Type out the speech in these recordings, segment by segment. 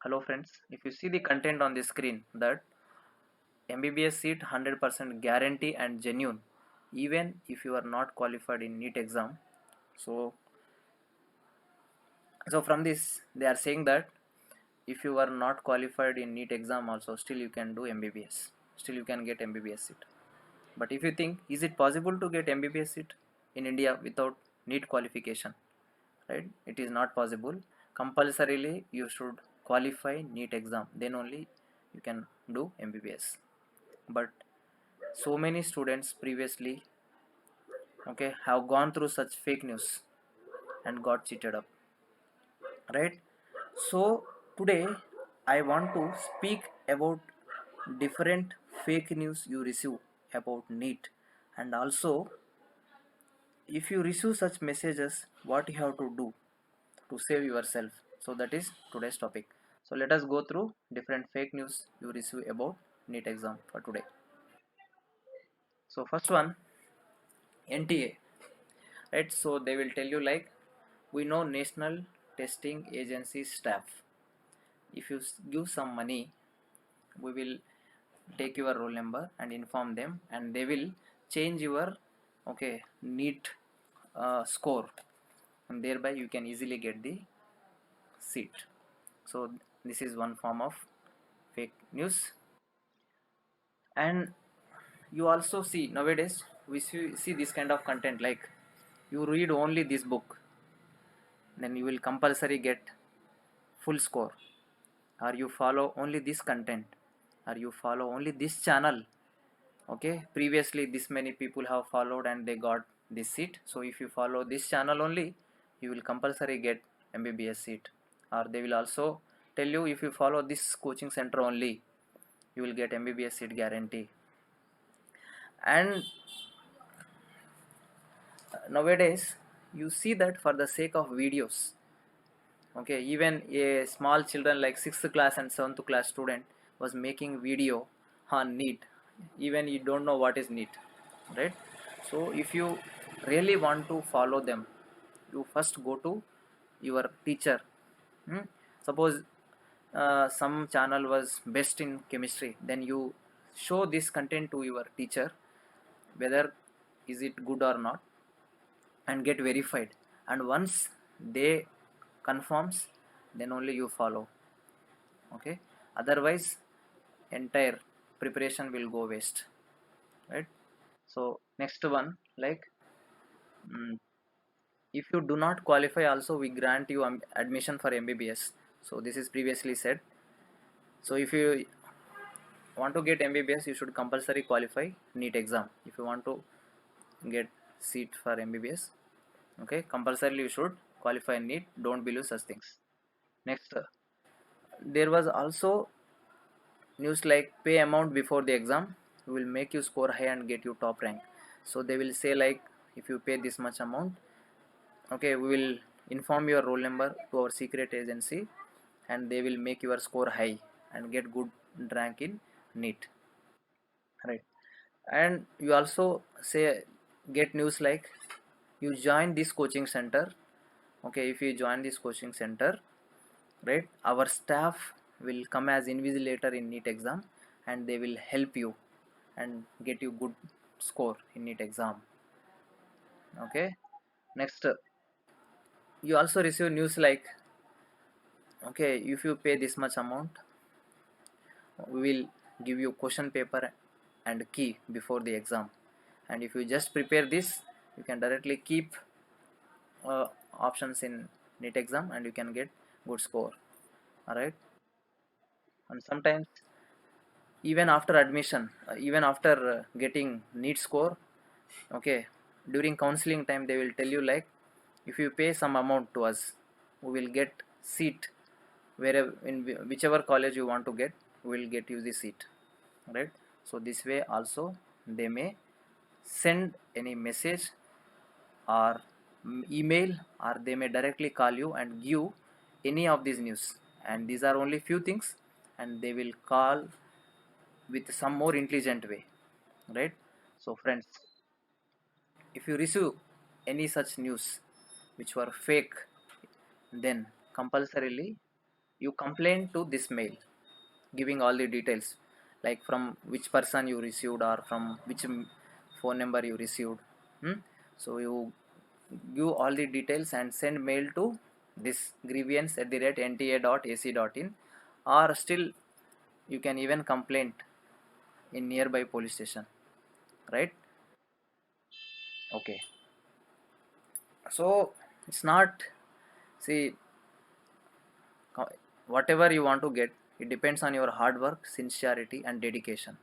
Hello friends, if you see the content on the screen that MBBS seat 100% guarantee and genuine even if you are not qualified in NEET exam. So from this they are saying that if you are not qualified in NEET exam also still you can do MBBS. Still you can get MBBS seat. But if you think is it possible to get MBBS seat in India without NEET qualification, right? It is not possible. Compulsorily you should qualify NEET exam, then only you can do MBBS. But so many students previously, okay, have gone through such fake news and got cheated up, right? So today I want to speak about different fake news you receive about NEET, and also if you receive such messages what you have to do to save yourself. So that is today's topic. So let us go through different fake news you receive about NEET exam for today. So first one, NTA, right? So they will tell you like, we know National Testing Agency staff, if you give some money we will take your roll number and inform them and they will change your, okay, NEET score, and thereby you can easily get the seat. So this is one form of fake news. And you also see nowadays we see this kind of content like, you read only this book then you will compulsory get full score, or you follow only this content, or you follow only this channel, okay, previously this many people have followed and they got this seat, so if you follow this channel only you will compulsory get MBBS seat. Or they will also tell you if you follow this coaching center only you will get MBBS seat guarantee. And nowadays you see that for the sake of videos, okay, even a small children like 6th class and 7th class student was making video on NEET, even you don't know what is NEET, right? So if you really want to follow them, you first go to your teacher. hmm? Suppose some channel was best in chemistry, then you show this content to your teacher whether is it good or not, and get verified, and once they confirms then only you follow, okay, otherwise entire preparation will go waste, right? So next one like, mm, if you do not qualify also we grant you admission for MBBS. So this is previously said. So if you want to get MBBS you should compulsory qualify NEET exam if you want to get seat for MBBS, okay, compulsorily you should qualify NEET, don't believe such things. Next, there was also news like, pay amount before the exam will make you score high and get you top rank. So they will say like, if you pay this much amount, okay, we will inform your roll number to our secret agency and they will make your score high and get good rank in NEET, right? And you also say, get news like, you join this coaching center, okay, if you join this coaching center, right, our staff will come as invigilator in NEET exam and they will help you and get you good score in NEET exam, okay. Next, you also receive news like, okay, if you pay this much amount we will give you question paper and key before the exam, and if you just prepare this you can directly keep options in NEET exam and you can get good score, all right. And sometimes even after admission, even after getting NEET score, okay, during counseling time they will tell you like, if you pay some amount to us we will get seat wherever in whichever college you want to get, we will get you the seat, right? So this way also they may send any message or email, or they may directly call you and give any of these news, and these are only few things, and they will call with some more intelligent way, right? So friends, if you receive any such news which were fake, then compulsorily you complain to this mail, giving all the details, like from which person you received or from which phone number you received. Hmm? So you give all the details and send mail to this grievance at the rate nta.ac.in, or still you can even complain in nearby police station, right? Okay, so it's not, see, whatever you want to get, it depends on your hard work, sincerity and dedication.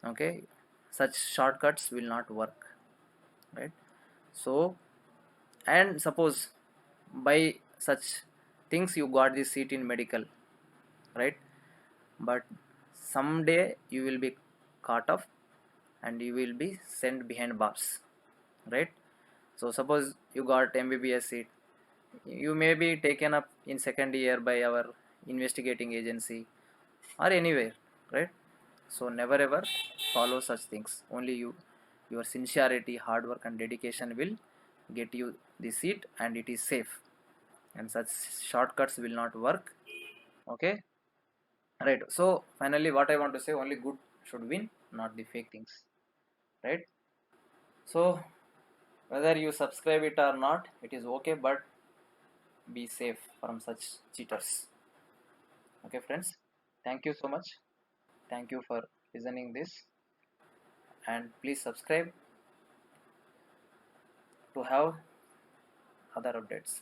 Okay, such shortcuts will not work, right? So, and suppose by such things you got the seat in medical, right? But someday you will be caught up and you will be sent behind bars, right? So suppose you got mbbs seat, you may be taken up in second year by our investigating agency or anywhere, right? So never ever follow such things. Only your sincerity, hard work and dedication will get you the seat, and it is safe, and such shortcuts will not work. Okay, right? So finally what I want to say, only good should win, not the fake things, right? So whether you subscribe it or not, it is okay, but be safe from such cheaters. Okay friends, thank you so much. Thank you for listening this, and please subscribe to have other updates.